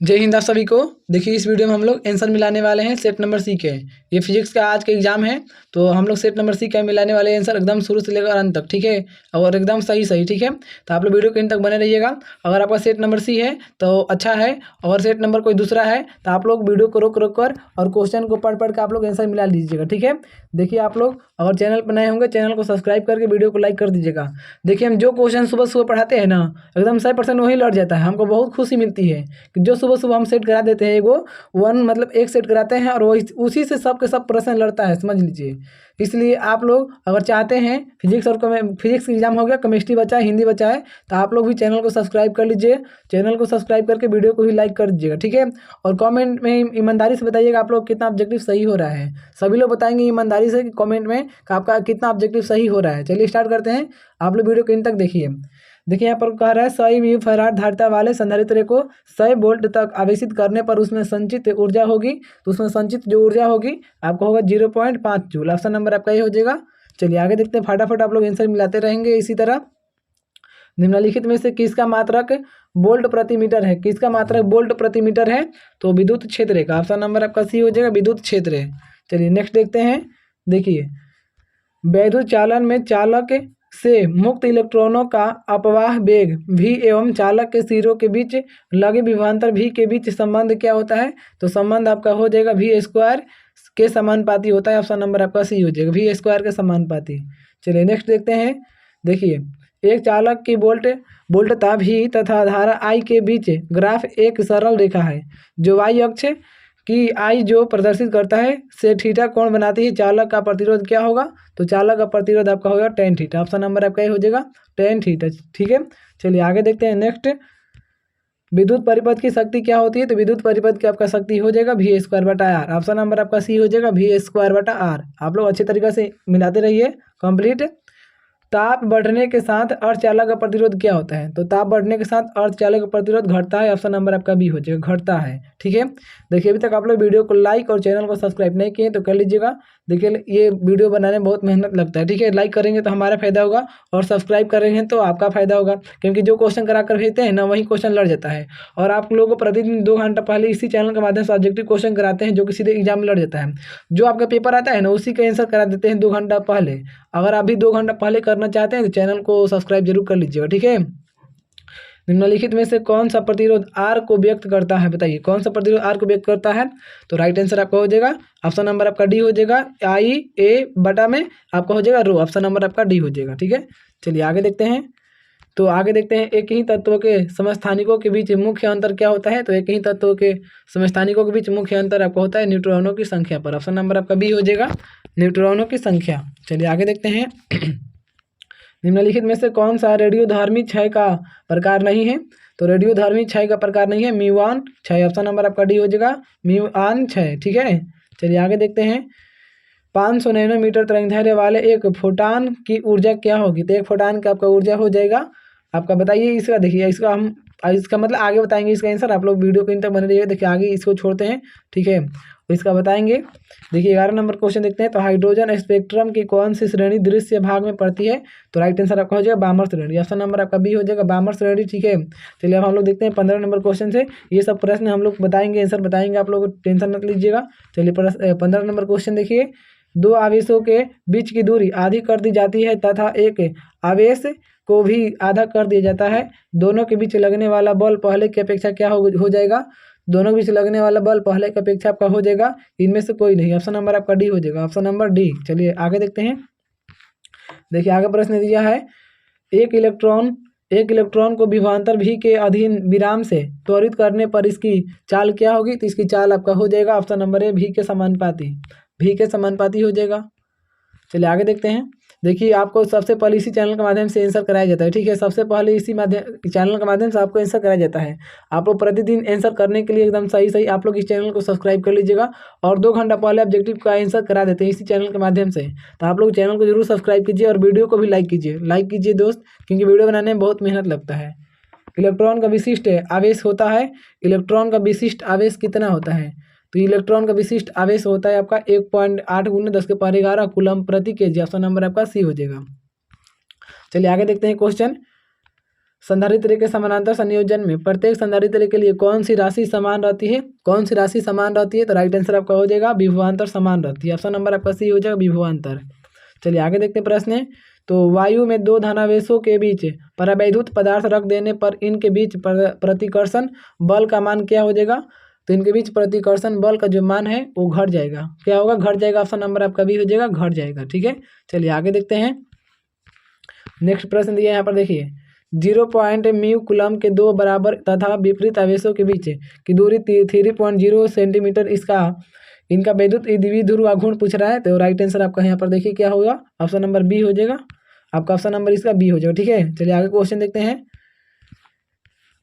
जय हिंद आप सभी को। देखिए इस वीडियो में हम लोग आंसर मिलाने वाले हैं सेट नंबर सी के। ये फिजिक्स का आज का एग्जाम है, तो हम लोग सेट नंबर सी का मिलाने वाले आंसर एकदम शुरू से लेकर अंत तक, ठीक है, और एकदम सही सही, ठीक है। तो आप लोग वीडियो के अंत तक बने रहिएगा। अगर आपका सेट नंबर सी है तो अच्छा है, और सेट नंबर कोई दूसरा है तो आप लोग वीडियो को रोक रोक कर और क्वेश्चन को पढ़ पढ़ के आप लोग आंसर मिला लीजिएगा, ठीक है। देखिए आप लोग अगर चैनल पर नए होंगे चैनल को सब्सक्राइब करके वीडियो को लाइक कर दीजिएगा। देखिए हम जो क्वेश्चन सुबह सुबह पढ़ाते हैं ना, एकदम 100% वही लड़ जाता है। हमको बहुत खुशी मिलती है कि जो सुबह सुबह हम सेट करा देते हैं, एगो वन मतलब एक सेट कराते हैं और वही उसी से सब के सब प्रश्न लड़ता है, समझ लीजिए। इसलिए आप लोग अगर चाहते हैं फिजिक्स और फिजिक्स एग्जाम हो गया, केमिस्ट्री बचा है, हिंदी बचा है, तो आप लोग भी चैनल को सब्सक्राइब कर लीजिए। चैनल को सब्सक्राइब करके वीडियो को भी लाइक कर दीजिएगा, ठीक है। और कमेंट में ईमानदारी से बताइएगा आप लोग कितना ऑब्जेक्टिव सही हो रहा है। सभी लोग बताएंगे ईमानदारी से कि कमेंट में कि आपका कितना ऑब्जेक्टिव सही हो रहा है। चलिए स्टार्ट करते हैं, आप लोग वीडियो को इन तक देखिए। देखिए यहाँ पर कह रहा है 100 म्यू फैराड धारिता वाले संधारित्र को 100 वोल्ट तक आवेशित करने पर उसमें संचित ऊर्जा होगी। तो उसमें संचित जो ऊर्जा होगी आपको होगा 0.5 जूल। ऑप्शन नंबर आपका ये हो जाएगा। चलिए आगे देखते हैं, फटाफट आप लोग आंसर मिलाते रहेंगे इसी तरह। निम्नलिखित में से किसका मात्रक वोल्ट प्रति मीटर है? किसका मात्रक वोल्ट प्रति मीटर है? तो विद्युत क्षेत्र का। ऑप्शन नंबर आपका सी हो जाएगा, विद्युत क्षेत्र। चलिए नेक्स्ट देखते हैं। देखिए वैद्युत चालन में चालक से मुक्त इलेक्ट्रॉनों का अपवाह वेग v एवं चालक के सिरों के बीच लगे विभवांतर v के बीच संबंध क्या होता है? तो संबंध आपका हो जाएगा v² के समानुपाती होता है। ऑप्शन नंबर आपका सी हो जाएगा, v² के समानुपाती। चलिए नेक्स्ट देखते हैं। देखिए एक चालक की वोल्टता v तथा धारा I के बीच ग्राफ एक सरल रेखा है जो y अक्ष कि आई जो प्रदर्शित करता है से थीटा कोण बनाती है। चालक का प्रतिरोध क्या होगा? तो चालक का प्रतिरोध आपका होगा tan थीटा। ऑप्शन नंबर आपका ये हो जाएगा tan थीटा, ठीक है। चलिए आगे देखते हैं नेक्स्ट। विद्युत परिपथ की शक्ति क्या होती है? तो विद्युत परिपथ की आपका शक्ति हो जाएगा v²/r। ऑप्शन नंबर आपका सी हो जाएगा v²/r। आप लोग अच्छे तरीके से मिलाते रहिए। कंप्लीट। ताप बढ़ने के साथ अर्धचालक का प्रतिरोध क्या होता है? तो ताप बढ़ने के साथ अर्धचालक का प्रतिरोध घटता है। ऑप्शन नंबर आपका बी हो जाएगा, घटता है, ठीक है। देखिए अभी तक आप लोग वीडियो को लाइक और चैनल को सब्सक्राइब नहीं किए तो कर लीजिएगा। देखिए ये वीडियो बनाने में बहुत मेहनत लगता है, ठीक है। लाइक करेंगे तो हमारा फायदा होगा और सब्सक्राइब करेंगे तो आपका फायदा होगा, क्योंकि जो क्वेश्चन करा कर भेजते हैं ना वही क्वेश्चन लड़ जाता है। और आप लोगों को प्रतिदिन 2 घंटा पहले इसी चैनल के माध्यम से ऑब्जेक्टिव क्वेश्चन कराते हैं जो कि सीधे एग्जाम में लड़ जाता है। जो आपका पेपर आता है ना उसी का आंसर करा देते हैं 2 घंटा पहले। अगर आप भी 2 घंटा पहले करना चाहते हैं तो चैनल को सब्सक्राइब जरूर कर लीजिएगा, ठीक है। निम्नलिखित में से कौन सा प्रतिरोध आर को व्यक्त करता है? बताइए कौन सा प्रतिरोध आर को व्यक्त करता है? तो राइट आंसर आपका हो जाएगा, ऑप्शन नंबर आपका डी हो जाएगा, IA में आपका हो जाएगा रो। ऑप्शन नंबर आपका डी हो जाएगा, ठीक है। चलिए आगे देखते हैं। तो आगे देखते हैं एक ही तत्व के समस्थानिकों के बीच मुख्य अंतर क्या होता है? तो एक ही तत्व के समस्थानिकों के बीच मुख्य अंतर आपका होता है न्यूट्रॉनों की संख्या पर। ऑप्शन नंबर आपका बी हो जाएगा, न्यूट्रॉनों की संख्या। चलिए आगे देखते हैं। निम्नलिखित में से कौन सा रेडियोधर्मी क्षय का प्रकार नहीं है? तो रेडियोधर्मी क्षय का प्रकार नहीं है म्यूऑन क्षय। ऑप्शन नंबर आपका डी हो जाएगा, म्यूऑन क्षय, ठीक है। चलिए आगे देखते हैं। 500 नैनोमीटर तरंगदैर्घ्य वाले एक फोटान की ऊर्जा क्या होगी? तो एक फोटान का आपका ऊर्जा हो जाएगा आपका, बताइए इसका। देखिए इसका मतलब आगे बताएंगे इसका आंसर। आप लोग वीडियो को इन तक बने रहिए। देखिए आगे इसको छोड़ते हैं, ठीक है, तो इसका बताएंगे। देखिए 11 नंबर क्वेश्चन देखते हैं। तो हाइड्रोजन स्पेक्ट्रम की कौन सी श्रेणी दृश्य भाग में पड़ती है? तो राइट आंसर आपका हो जाएगा बामर श्रेणी। ऑप्शन नंबर आपका बी हो जाएगा, बामर श्रेणी, ठीक है। चलिए अब हम लोग देखते हैं 15 नंबर क्वेश्चन से। ये सब प्रश्न हम लोग बताएंगे, आंसर बताएंगे, आप लोग टेंशन मत लीजिएगा। चलिए 15 नंबर क्वेश्चन देखिए। 2 आवेशों के बीच की दूरी आधी कर दी जाती है तथा एक आवेश को भी आधा कर दिया जाता है। दोनों के बीच लगने वाला बल पहले की अपेक्षा क्या हो जाएगा? दोनों के बीच लगने वाला बल पहले की अपेक्षा आपका हो जाएगा इनमें से कोई नहीं। ऑप्शन नंबर आपका डी हो जाएगा, ऑप्शन नंबर डी। चलिए आगे देखते हैं। देखिए आगे प्रश्न दिया है। एक इलेक्ट्रॉन को विभवांतर v के अधीन विराम से त्वरित करने पर इसकी चाल क्या होगी? तो इसकी चाल आपका हो जाएगा ऑप्शन नंबर ए, v के समानुपाती हो जाएगा। चलिए आगे देखते हैं। देखिए आपको सबसे पहले इसी चैनल के माध्यम से आंसर कराया जाता है, ठीक है। सबसे पहले इसी चैनल के माध्यम से आपको आंसर कराया जाता है। आप लोग प्रतिदिन आंसर करने के लिए एकदम सही आप लोग इस चैनल को सब्सक्राइब कर लीजिएगा। और 2 घंटा पहले ऑब्जेक्टिव का आंसर करा देते हैं इसी चैनल के माध्यम से। तो आप लोग चैनल को जरूर सब्सक्राइब कीजिए और वीडियो को भी लाइक कीजिए दोस्त, क्योंकि वीडियो बनाने में बहुत मेहनत लगता है। इलेक्ट्रॉन का विशिष्ट आवेश होता है, इलेक्ट्रॉन का विशिष्ट आवेश कितना होता है? तो इलेक्ट्रॉन का विशिष्ट आवेश होता है आपका 1.8 × 10⁻11 कूलम प्रति केजी। ऑप्शन नंबर आपका सी हो जाएगा। चलिए आगे देखते हैं क्वेश्चन। संधारित्र के समानांतर संयोजन में प्रत्येक संधारित्र के लिए कौन सी राशि समान रहती है? कौन सी राशि समान रहती है? तो राइट आंसर आपका हो जाएगा विभवांतर समान रहती है। ऑप्शन नंबर आपका सी हो जाएगा विभवांतर। चलिए आगे देखते हैं प्रश्न। तो वायु में दो धनावेशों के बीच परावैद्युत पदार्थ रख देने पर इनके बीच प्रतिकर्षण बल का मान क्या हो जाएगा? तो इनके बीच प्रतिकर्षण बल का जो मान है वो घट जाएगा। क्या होगा? घट जाएगा। ऑप्शन नंबर आपका भी हो जाएगा घट जाएगा। ठीक है, चलिए आगे देखते हैं। नेक्स्ट प्रश्न दिया है यहाँ पर, देखिए 0.μ कूलम के दो बराबर तथा विपरीत आवेशों के बीच की दूरी 3.0 सेंटीमीटर इनका वैद्युत द्विध्रुव आघूर्ण पूछ रहा है। तो राइट आंसर आपका यहाँ पर देखिए क्या होगा? ऑप्शन नंबर बी हो जाएगा। आपका ऑप्शन नंबर इसका बी हो जाएगा। ठीक है, चलिए आगे क्वेश्चन देखते हैं।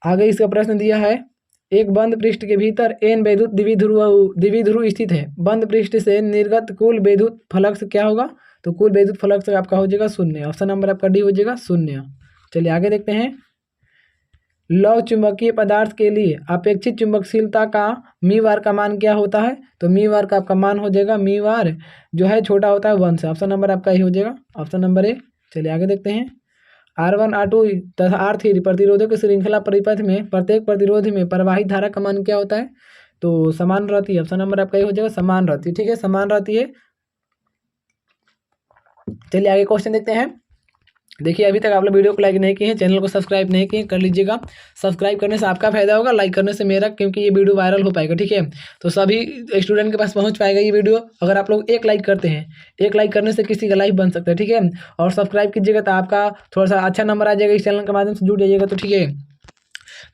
आगे इसका प्रश्न दिया है, एक बंद पृष्ठ के भीतर एन वैद्युत द्विध्रुव स्थित है। बंद पृष्ठ से निर्गत कुल वैद्युत फ्लक्स क्या होगा? तो कुल वैद्युत फ्लक्स आपका हो जाएगा 0। ऑप्शन नंबर आपका डी हो जाएगा 0। चलिए आगे देखते हैं। लौह चुंबकीय पदार्थ के लिए अपेक्षित चुंबकशीलता का मी वार का मान क्या होता है? तो मी वार का आपका मान हो जाएगा, मी वार जो है छोटा होता है 1 से। ऑप्शन नंबर आपका ही हो जाएगा, ऑप्शन नंबर ए। चलिए आगे देखते हैं। R1 R2 तथा R3 प्रतिरोधों की श्रृंखला परिपथ में प्रत्येक प्रतिरोध में प्रवाहित धारा का मान क्या होता है? तो समान रहती है। ऑप्शन नंबर आपका ही हो जाएगा समान रहती है। ठीक है, समान रहती है। चलिए आगे क्वेश्चन देखते हैं। देखिए अभी तक आप लोग वीडियो को लाइक नहीं किए हैं, चैनल को सब्सक्राइब नहीं किए, कर लीजिएगा। सब्सक्राइब करने से आपका फायदा होगा, लाइक करने से मेरा, क्योंकि ये वीडियो वायरल हो पाएगा। ठीक है, तो सभी स्टूडेंट के पास पहुंच पाएगा ये वीडियो। अगर आप लोग एक लाइक करते हैं, एक लाइक करने से किसी का लाइफ बन सकता है। ठीक है, और सब्सक्राइब कीजिएगा तो आपका थोड़ा सा अच्छा नंबर आ जाएगा, इस चैनल के माध्यम से जुड़ जाइएगा। तो ठीक है,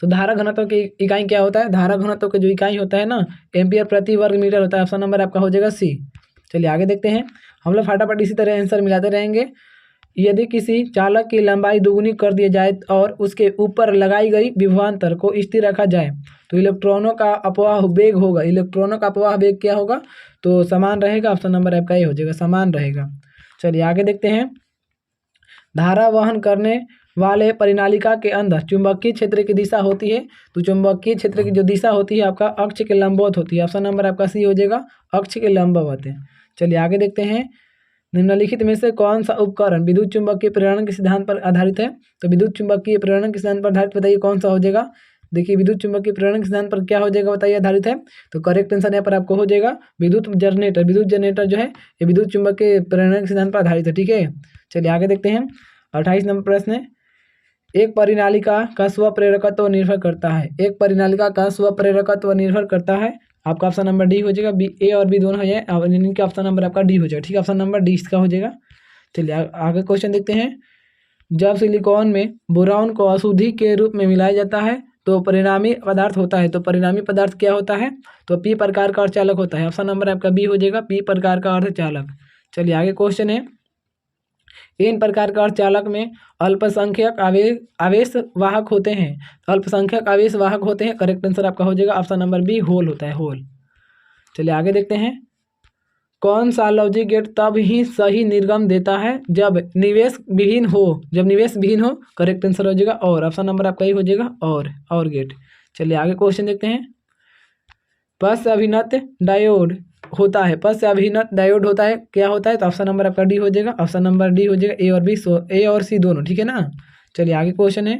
तो धारा घनत्व की इकाई क्या होता है? धारा घनत्व का जो इकाई होता है ना, एम्पियर प्रति वर्ग मीटर होता है। ऑप्शन नंबर आपका हो जाएगा सी। चलिए आगे देखते हैं। हम लोग फटाफट इसी तरह आंसर मिलाते रहेंगे। यदि किसी चालक की लंबाई दुगुनी कर दी जाए और उसके ऊपर लगाई गई विभवांतर को स्थिर रखा जाए तो इलेक्ट्रॉनों का अपवाह वेग होगा। इलेक्ट्रॉनों का अपवाह वेग क्या होगा? तो समान रहेगा। ऑप्शन नंबर आपका ये हो जाएगा, समान रहेगा। चलिए आगे देखते हैं। धारा वहन करने वाले परिनालिका के अंदर चुंबकीय क्षेत्र की दिशा होती है। तो चुंबकीय क्षेत्र की जो दिशा होती है आपका अक्ष के लंबवत होती है। ऑप्शन नंबर आपका सी हो जाएगा, अक्ष के लंबवत है। चलिए आगे देखते हैं। निम्नलिखित में से कौन सा उपकरण विद्युत चुंबकीय प्रेरण के सिद्धांत पर आधारित है? तो विद्युत चुंबकीय प्रेरण के सिद्धांत पर आधारित बताइए कौन सा हो जाएगा? देखिए विद्युत चुंबकीय प्रेरण के सिद्धांत पर क्या हो जाएगा बताइए आधारित है? तो करेक्ट आंसर यहाँ पर आपको हो जाएगा विद्युत जनरेटर। विद्युत जनरेटर जो है ये विद्युत चुंबकीय प्रेरण के सिद्धांत पर आधारित है। ठीक है, चलिए आगे देखते हैं। 28 नंबर प्रश्न है, एक परिनालिका का स्वप्रेरकत्व निर्भर करता है। एक परिनालिका का स्वप्रेरकत्व निर्भर करता है। आपका ऑप्शन नंबर डी हो जाएगा। बी, ए और बी दोनों हो जाए, और इनका ऑप्शन नंबर आपका डी हो जाएगा। ठीक है, ऑप्शन नंबर डी इसका हो जाएगा। चलिए आगे क्वेश्चन देखते हैं। जब सिलिकॉन में बोरॉन को अशुद्धि के रूप में मिलाया जाता है तो परिणामी पदार्थ होता है। तो परिणामी पदार्थ क्या होता है? तो पी प्रकार का अर्धचालक होता है। ऑप्शन नंबर आपका बी हो जाएगा, पी प्रकार का अर्धचालक। चलिए आगे क्वेश्चन है। इन प्रकार का अर्धचालक में अल्पसंख्यक आवेश वाहक होते हैं। अल्पसंख्यक आवेश वाहक होते हैं। करेक्ट आंसर आपका हो जाएगा ऑप्शन नंबर बी, होल होता है, होल। चलिए आगे देखते हैं। कौन सा लॉजिक गेट तब ही सही निर्गम देता है जब निवेश विहीन हो? जब निवेश विहीन हो। करेक्ट आंसर हो जाएगा और, ऑप्शन नंबर आपका ही हो जाएगा और गेट। चलिए आगे क्वेश्चन देखते हैं। पश्च अभिनत डायोड होता है। पश्च अभिनत डायोड होता है, क्या होता है? तो ऑप्शन नंबर आपका डी हो जाएगा, ऑप्शन नंबर डी हो जाएगा। ए और बी, ए और सी दोनों। ठीक है ना। चलिए आगे क्वेश्चन है।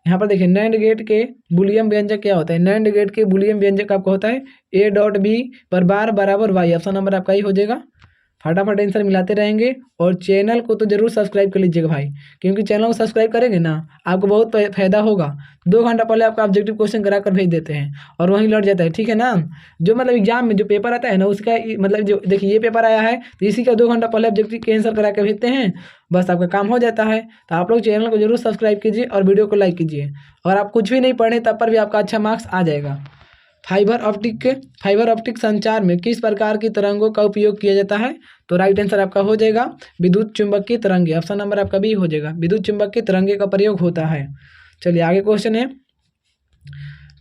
यहाँ पर देखिए नैंड गेट के बुलियन व्यंजक क्या होता है? नैंड गेट के बुलियन व्यंजक आपका होता है ए डॉट बी पर बार बराबर वाई। ऑप्शन नंबर आपका ही हो जाएगा। फटाफट आंसर मिलाते रहेंगे और चैनल को तो जरूर सब्सक्राइब कर लीजिएगा भाई, क्योंकि चैनल को सब्सक्राइब करेंगे ना आपको बहुत फायदा होगा। 2 घंटा पहले आपका ऑब्जेक्टिव क्वेश्चन करा कर भेज देते हैं और वहीं लड़ जाता है। ठीक है ना। जो मतलब एग्जाम में जो पेपर आता है ना उसका मतलब जो देखिए ये पेपर आया है तो इसी का 2 घंटा पहले ऑब्जेक्टिव के आंसर करा कर भेजते हैं, बस आपका काम हो जाता है। तो आप लोग चैनल को जरूर सब्सक्राइब कीजिए और वीडियो को लाइक कीजिए। और आप कुछ भी नहीं पढ़े तब पर भी आपका अच्छा मार्क्स आ जाएगा। फाइबर ऑप्टिक संचार में किस प्रकार की तरंगों का उपयोग किया जाता है? तो राइट आंसर आपका हो जाएगा विद्युत चुंबकीय तरंगे। ऑप्शन नंबर आपका भी हो जाएगा, विद्युत चुंबकीय तरंगे का प्रयोग होता है। चलिए आगे क्वेश्चन है।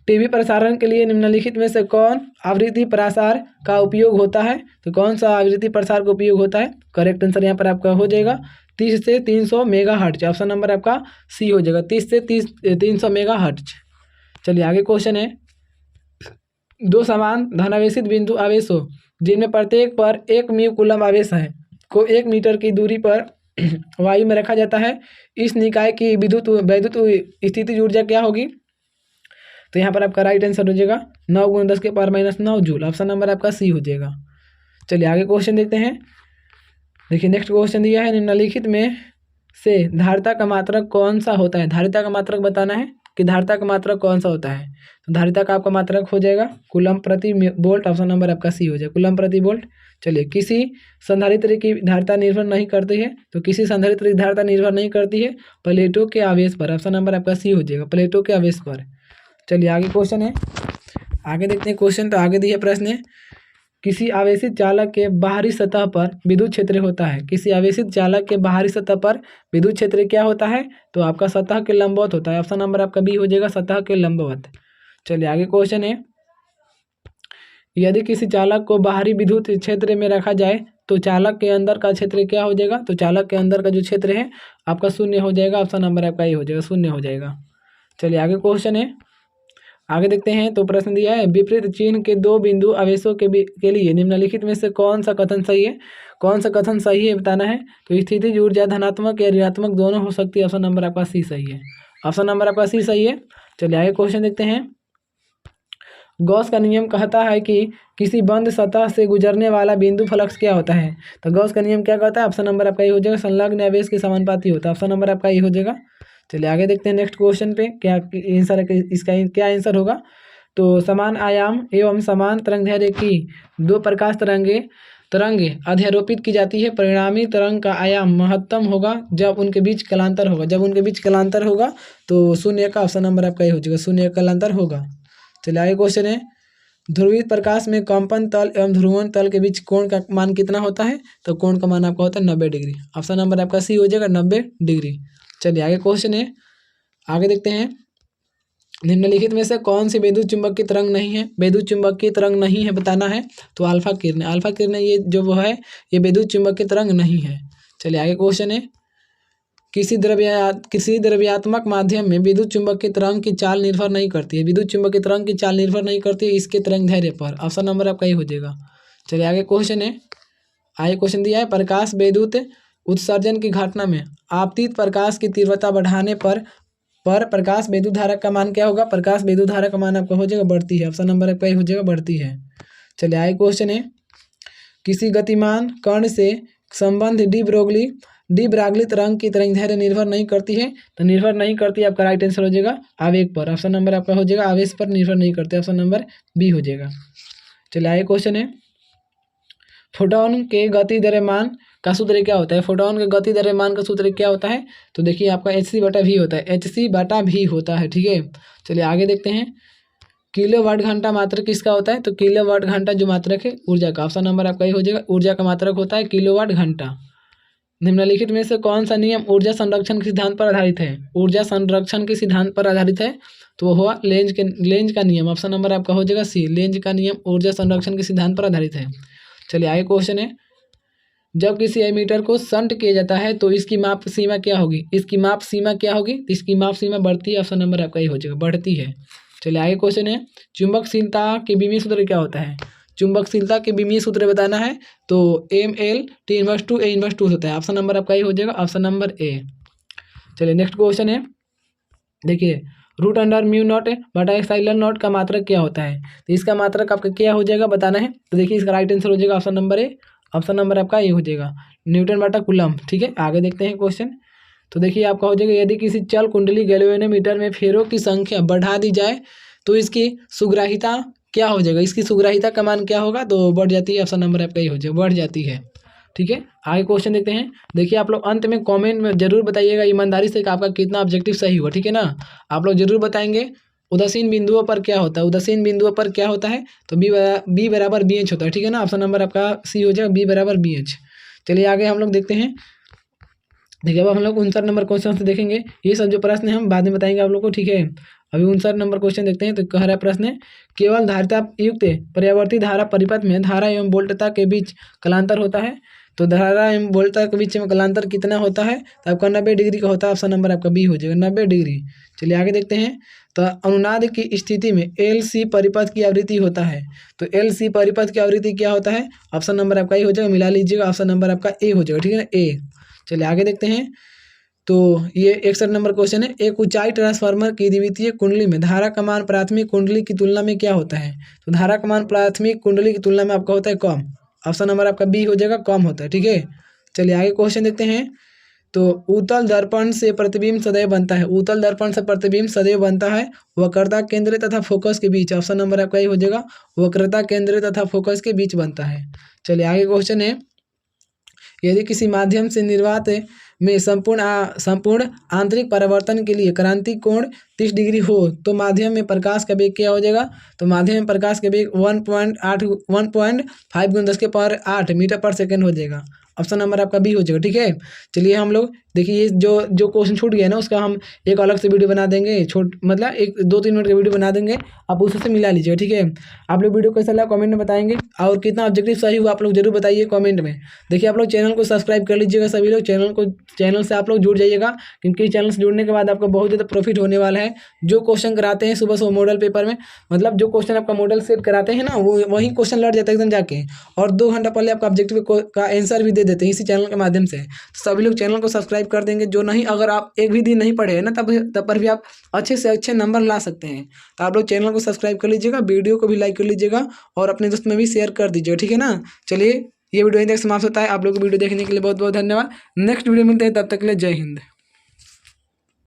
टीवी प्रसारण के लिए निम्नलिखित में से कौन आवृत्ति प्रसार का उपयोग होता है? तो कौन सा आवृत्ति प्रसार का उपयोग होता है? करेक्ट आंसर यहाँ पर आपका हो जाएगा 30 से 300 मेगाहर्ट्ज। ऑप्शन नंबर आपका सी हो जाएगा, 30 से 300 मेगाहर्ट्ज। चलिए आगे क्वेश्चन है। 2 समान धनावेशित बिंदु आवेश हो जिनमें प्रत्येक पर 1 म्यू कूलम आवेश है को 1 मीटर की दूरी पर वायु में रखा जाता है, इस निकाय की वैद्युत स्थितिज ऊर्जा क्या होगी? तो यहाँ पर आपका राइट आंसर हो जाएगा 9×10⁻⁻9 जूल। ऑप्शन नंबर आपका सी हो जाएगा। चलिए आगे क्वेश्चन देखते हैं। देखिए नेक्स्ट क्वेश्चन दिया है, निम्नलिखित में से धारिता का मात्रक कौन सा होता है? धारिता का मात्रक बताना है कि धारिता का मात्रक कौन सा होता है। तो धारिता का आपका मात्रक हो जाएगा कूलम प्रति वोल्ट। ऑप्शन नंबर आपका सी हो जाएगा, कूलम प्रति वोल्ट। चलिए, किसी संधारित्र की धारिता निर्भर नहीं करती है, तो किसी संधारित्र की धारिता निर्भर नहीं करती है प्लेटों के आवेश पर। ऑप्शन नंबर आपका सी हो जाएगा, प्लेटों के आवेश पर। चलिए आगे क्वेश्चन है, आगे देखते हैं क्वेश्चन। तो आगे दिया प्रश्न है, किसी आवेशित चालक के बाहरी सतह पर विद्युत क्षेत्र होता है। किसी आवेशित चालक के बाहरी सतह पर विद्युत क्षेत्र क्या होता है? तो आपका सतह के लंबवत होता है। ऑप्शन नंबर आपका बी हो जाएगा, सतह के लंबवत। चलिए आगे क्वेश्चन है, यदि किसी चालक को बाहरी विद्युत क्षेत्र में रखा जाए तो चालक के अंदर का क्षेत्र क्या हो जाएगा? तो चालक के अंदर का जो क्षेत्र है आपका शून्य हो जाएगा। ऑप्शन नंबर आपका ये हो जाएगा, शून्य हो जाएगा। चलिए आगे क्वेश्चन है, आगे देखते हैं। तो प्रश्न दिया है, विपरीत चिन्ह के दो बिंदु आवेशों के लिए निम्नलिखित में से कौन सा कथन सही है? कौन सा कथन सही है बताना है। तो स्थितिज ऊर्जा धनात्मक या ऋणात्मक दोनों हो सकती है। ऑप्शन नंबर आपका सी सही है, ऑप्शन नंबर आपका सी सही है। चलिए आगे क्वेश्चन देखते हैं। गॉस का नियम कहता है कि किसी बंद सतह से गुजरने वाला बिंदु फ्लक्स क्या होता है? तो गॉस का नियम क्या कहता है? ऑप्शन नंबर आपका ये हो जाएगा, संलग्न आवेश के समानुपाती होता है। ऑप्शन नंबर आपका ये हो जाएगा। चलिए आगे देखते हैं नेक्स्ट क्वेश्चन पे क्या आंसर है, इसका क्या आंसर होगा। तो समान आयाम एवं समान तरंगदैर्घ्य की दो प्रकाश तरंगे अध्यारोपित की जाती है। परिणामी तरंग का आयाम महत्तम होगा जब उनके बीच कलांतर होगा। जब उनके बीच कलांतर होगा तो शून्य का ऑप्शन नंबर आपका ये हो जाएगा, शून्य कलांतर होगा। चलिए आगे क्वेश्चन है, ध्रुवित प्रकाश में कंपन तल एवं ध्रुवण तल के बीच कोण का मान कितना होता है? तो कोण का मान आपका होता है 90 डिग्री। ऑप्शन नंबर आपका सी हो जाएगा, 90 डिग्री। चलिए आगे क्वेश्चन है, आगे देखते हैं। निम्नलिखित में से कौन सी विद्युत चुंबकीय तरंग नहीं है? विद्युत चुंबकीय तरंग नहीं है बताना है। तो अल्फा किरण, अल्फा किरण ये जो वो है ये विद्युत चुंबकीय तरंग नहीं है। चलिए आगे क्वेश्चन है, किसी द्रव्यात्मक माध्यम में विद्युत चुंबकीय तरंग की चाल निर्भर नहीं करती है। विद्युत चुंबकीय तरंग की चाल निर्भर नहीं करती है इसके तरंगदैर्घ्य पर। ऑप्शन नंबर आपका ये हो जाएगा। चलिए आगे क्वेश्चन है, आगे क्वेश्चन दिया है, प्रकाश विद्युत उत्सर्जन की घटना में आपतित प्रकाश की तीव्रता बढ़ाने पर प्रकाश विद्युत धारा का मान क्या होगा? प्रकाश विद्युत धारा का मान आपका हो जाएगा बढ़ती है। ऑप्शन नंबर आपका ये हो जाएगा, बढ़ती है। चलिए आगे क्वेश्चन है, किसी गतिमान कण से संबंध डी ब्रागली तरंग की तरंगदैर्घ्य निर्भर नहीं करती है। तो निर्भर नहीं करती आपका राइट आंसर हो जाएगा आवेग पर। ऑप्शन नंबर आपका हो जाएगा, आवेश पर निर्भर नहीं करते। ऑप्शन नंबर बी हो जाएगा। चलिए आगे क्वेश्चन है, फोटोन के गति द्रव्यमान का सूत्र क्या होता है? फोटोन के गति द्रव्यमान का सूत्र क्या होता है? तो देखिए आपका hc/v होता है, hc/v होता है। ठीक है, चलिए आगे देखते हैं। किलोवाट घंटा मात्रक किसका होता है? तो किलोवाट घंटा जो मात्रक है ऊर्जा का। ऑप्शन नंबर आपका ये हो जाएगा, ऊर्जा का मात्रक होता है किलोवाट घंटा। निम्नलिखित में से कौन सा नियम ऊर्जा संरक्षण के सिद्धांत पर आधारित है? ऊर्जा संरक्षण के सिद्धांत पर आधारित है तो वो हुआ लेंज का नियम। ऑप्शन नंबर आपका हो जाएगा सी, लेंज का नियम ऊर्जा संरक्षण के सिद्धांत पर आधारित है। चलिए आगे क्वेश्चन है, जब किसी एमीटर को शंट किया जाता है तो इसकी माप सीमा क्या होगी? इसकी माप सीमा क्या होगी? इसकी माप सीमा बढ़ती है। ऑप्शन नंबर आपका ये हो जाएगा, बढ़ती है। चलिए आगे क्वेश्चन है, चुंबकशीलता के बीमीय सूत्र क्या होता है? चुंबकशीलता के बीमीय सूत्र बताना है। तो ml T−2 A−2 होता है। ऑप्शन नंबर आपका ये हो जाएगा, ऑप्शन नंबर ए। चलिए नेक्स्ट क्वेश्चन है, देखिए √μ0/ε0 का मात्रक क्या होता है? तो इसका मात्रक आपका क्या हो जाएगा बताना है। तो देखिए इसका राइट आंसर हो जाएगा option number A, option number आपका ये हो जाएगा न्यूटन/कूलम। ठीक है, आगे देखते हैं क्वेश्चन। तो देखिए आपका हो जाएगा, यदि किसी चल कुंडली गैल्वेनोमीटर में फेरों की संख्या बढ़ा दी जाए तो इसकी सुग्राहिता क्या हो जाएगा? इसकी सुग्राहिता का मान क्या होगा? तो बढ़ जाती है। ऑप्शन नंबर आपका ये हो जाएगा, बढ़ जाती है। ठीक है, आगे क्वेश्चन देखते हैं। देखिए आप लोग अंत में कमेंट में जरूर बताइएगा ईमानदारी से कि आपका कितना ऑब्जेक्टिव सही हुआ। ठीक है ना, आप लोग जरूर बताएंगे उदासीन बिंदुओं पर क्या होता है। उदासीन बिंदुओं पर क्या होता है? तो B=BH होता है। ठीक है ना, ऑप्शन नंबर आपका सी हो जाएगा, B=BH। चलिए आगे हम लोग देखते हैं। देखिए अब हम लोग 59 नंबर क्वेश्चन से देखेंगे। ये सब जो प्रश्न है हम बाद में बताएंगे आप लोग को। ठीक है, अभी 59 नंबर क्वेश्चन देखते हैं। तो कह रहा है प्रश्न, केवल धारिता युक्त पर्यावर्ती धारा परिपथ में धारा एवं वोल्टता के बीच कलांतर होता है। तो धारा एवं वोल्टता के बीच में कलांतर कितना होता है? तो आपका 90 डिग्री का होता है। ऑप्शन नंबर आपका बी हो जाएगा, 90 डिग्री। चलिए आगे देखते हैं। तो अनुनाद की स्थिति में LC परिपथ की आवृत्ति होता है। तो LC परिपथ की आवृत्ति क्या होता है? ऑप्शन नंबर आपका ए हो जाएगा, मिला लीजिएगा, ऑप्शन नंबर आपका ए हो जाएगा। ठीक है ना, ए। चलिए आगे देखते हैं। तो ये 61 नंबर क्वेश्चन है, एक ऊंचाई ट्रांसफार्मर की द्वितीय कुंडली में धारा का मान प्राथमिक कुंडली की तुलना में क्या होता है? तो धारा का मान प्राथमिक कुंडली की तुलना में आपका होता है कम। ऑप्शन नंबर आपका बी हो जाएगा, कम होता है। ठीक है, चलिए आगे क्वेश्चन देखते हैं। तो उत्तल दर्पण से प्रतिबिंब सदैव बनता है, उत्तल दर्पण से प्रतिबिंब सदैव बनता है वक्रता केंद्र तथा फोकस के बीच। ऑप्शन नंबर आपका ये हो जाएगा, वक्रता केंद्र तथा फोकस के बीच बनता है। चलिए आगे क्वेश्चन है, यदि किसी माध्यम से निर्वात में संपूर्ण आंतरिक परावर्तन के लिए क्रांति कोण 30 डिग्री हो तो माध्यम में प्रकाश का वेग क्या हो जाएगा? तो माध्यम में प्रकाश का वेग 1.5 × 10⁸ मीटर पर सेकेंड हो जाएगा। ऑप्शन नंबर आपका बी हो जाएगा। ठीक है, चलिए हम लोग देखिए, ये जो क्वेश्चन छूट गया ना उसका हम एक अलग से वीडियो बना देंगे, मतलब एक 2-3 मिनट का वीडियो बना देंगे, आप उससे मिला लीजिएगा। ठीक है, आप लोग वीडियो कैसा लगा कमेंट में बताएंगे, और कितना ऑब्जेक्टिव सही हुआ आप लोग जरूर बताइए कमेंट में। देखिए आप लोग चैनल को सब्सक्राइब कर लीजिएगा, सभी लोग चैनल से आप लोग जुड़ जाइएगा, क्योंकि चैनल से जुड़ने के बाद आपको बहुत ज़्यादा प्रॉफिट होने वाला है। जो क्वेश्चन कराते हैं सुबह सुबह मॉडल पेपर में, मतलब जो क्वेश्चन आपका मॉडल सेट कराते हैं ना, वो वही क्वेश्चन लड़ जाता है एकदम जाके, और 2 घंटा पहले आपका ऑब्जेक्टिव का आंसर भी दे देते हैं इसी चैनल के माध्यम से। सभी लोग चैनल को सब्सक्राइब कर देंगे। जो नहीं, अगर आप एक भी दिन नहीं पढ़े हैं ना, तब पर भी आप अच्छे से अच्छे नंबर ला सकते हैं। तो आप लोग चैनल को सब्सक्राइब कर लीजिएगा, वीडियो को भी लाइक कर लीजिएगा, और अपने दोस्त में भी शेयर कर दीजिएगा। ठीक है ना, चलिए ये वीडियो यहीं तक समाप्त होता है। आप लोग को वीडियो देखने के लिए बहुत बहुत धन्यवाद। नेक्स्ट वीडियो मिलते हैं, तब तक के लिए जय हिंद।